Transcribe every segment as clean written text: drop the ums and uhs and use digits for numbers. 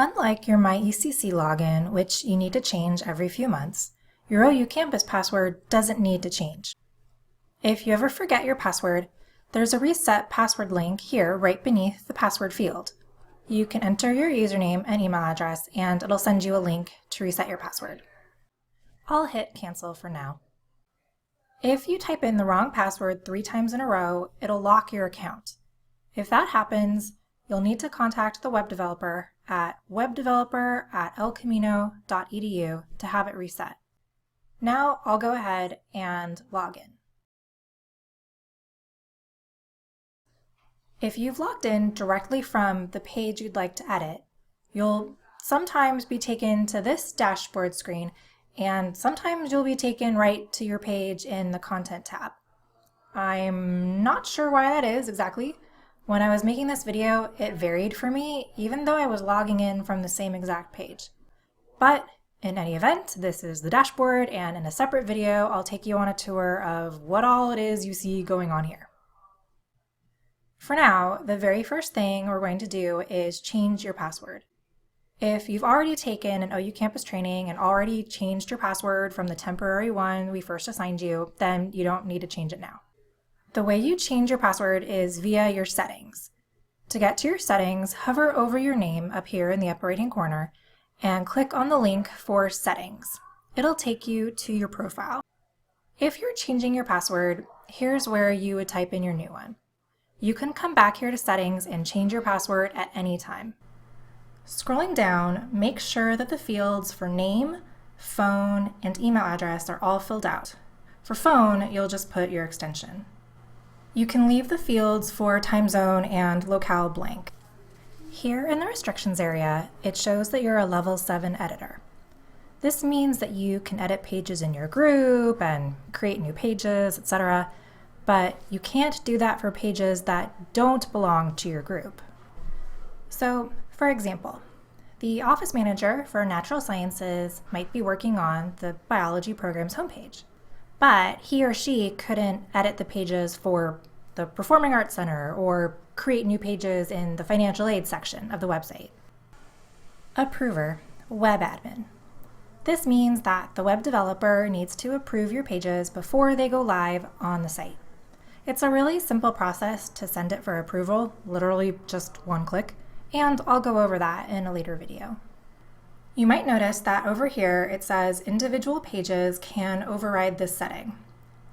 Unlike your MyECC login, which you need to change every few months, your OU Campus password doesn't need to change. If you ever forget your password, there's a reset password link here right beneath the password field. You can enter your username and email address and it'll send you a link to reset your password. I'll hit cancel for now. If you type in the wrong password 3 times in a row, it'll lock your account. If that happens, you'll need to contact the web developer at webdeveloper@elcamino.edu to have it reset. Now I'll go ahead and log in. If you've logged in directly from the page you'd like to edit, you'll sometimes be taken to this dashboard screen, and sometimes you'll be taken right to your page in the Content tab. I'm not sure why that is exactly. When I was making this video, it varied for me, even though I was logging in from the same exact page. But in any event, this is the dashboard, and in a separate video, I'll take you on a tour of what all it is you see going on here. For now, the very first thing we're going to do is change your password. If you've already taken an OU Campus training and already changed your password from the temporary one we first assigned you, then you don't need to change it now. The way you change your password is via your settings. To get to your settings, hover over your name up here in the upper right-hand corner and click on the link for settings. It'll take you to your profile. If you're changing your password, here's where you would type in your new one. You can come back here to settings and change your password at any time. Scrolling down, make sure that the fields for name, phone, and email address are all filled out. For phone, you'll just put your extension. You can leave the fields for time zone and locale blank. Here in the restrictions area, it shows that you're a level 7 editor. This means that you can edit pages in your group and create new pages, etc., but you can't do that for pages that don't belong to your group. So, for example, the office manager for natural sciences might be working on the biology program's homepage, but he or she couldn't edit the pages for the Performing Arts Center or create new pages in the financial aid section of the website. Approver, web admin. This means that the web developer needs to approve your pages before they go live on the site. It's a really simple process to send it for approval, literally just one click, and I'll go over that in a later video. You might notice that over here it says individual pages can override this setting.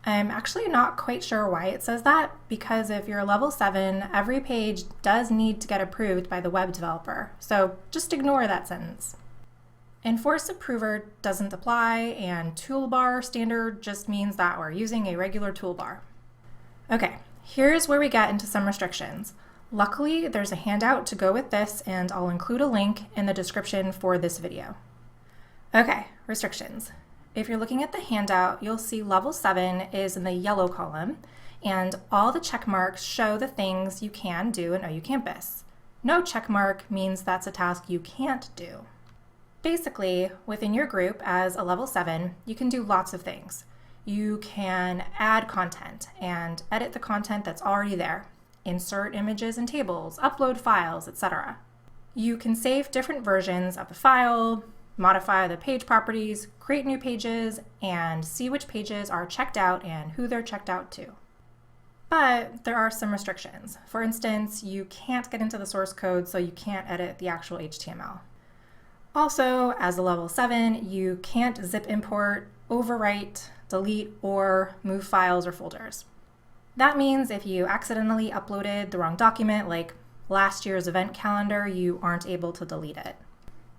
I'm actually not quite sure why it says that, because if you're level 7, every page does need to get approved by the web developer, so just ignore that sentence. Enforce approver doesn't apply, and toolbar standard just means that we're using a regular toolbar. Okay, here's where we get into some restrictions. Luckily, there's a handout to go with this, and I'll include a link in the description for this video. Okay, restrictions. If you're looking at the handout, you'll see level 7 is in the yellow column, and all the check marks show the things you can do in OU Campus. No check mark means that's a task you can't do. Basically, within your group as a level 7, you can do lots of things. You can add content and edit the content that's already there, insert images and tables, upload files, etc. You can save different versions of the file, modify the page properties, create new pages, and see which pages are checked out and who they're checked out to. But there are some restrictions. For instance, you can't get into the source code, so you can't edit the actual HTML. Also, as a level 7, you can't zip import, overwrite, delete, or move files or folders. That means if you accidentally uploaded the wrong document, like last year's event calendar, you aren't able to delete it.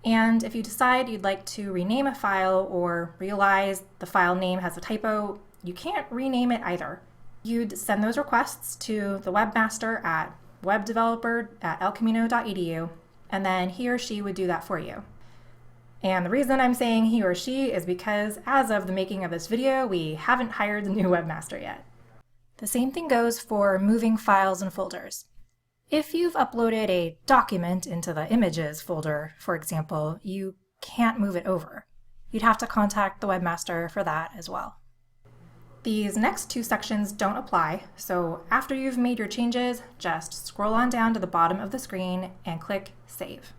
And if you decide you'd like to rename a file or realize the file name has a typo, you can't rename it either. You'd send those requests to the webmaster at webdeveloper@elcamino.edu, and then he or she would do that for you. And the reason I'm saying he or she is because as of the making of this video, we haven't hired the new webmaster yet. The same thing goes for moving files and folders. If you've uploaded a document into the images folder, for example, you can't move it over. You'd have to contact the webmaster for that as well. These next 2 sections don't apply, so after you've made your changes, just scroll on down to the bottom of the screen and click Save.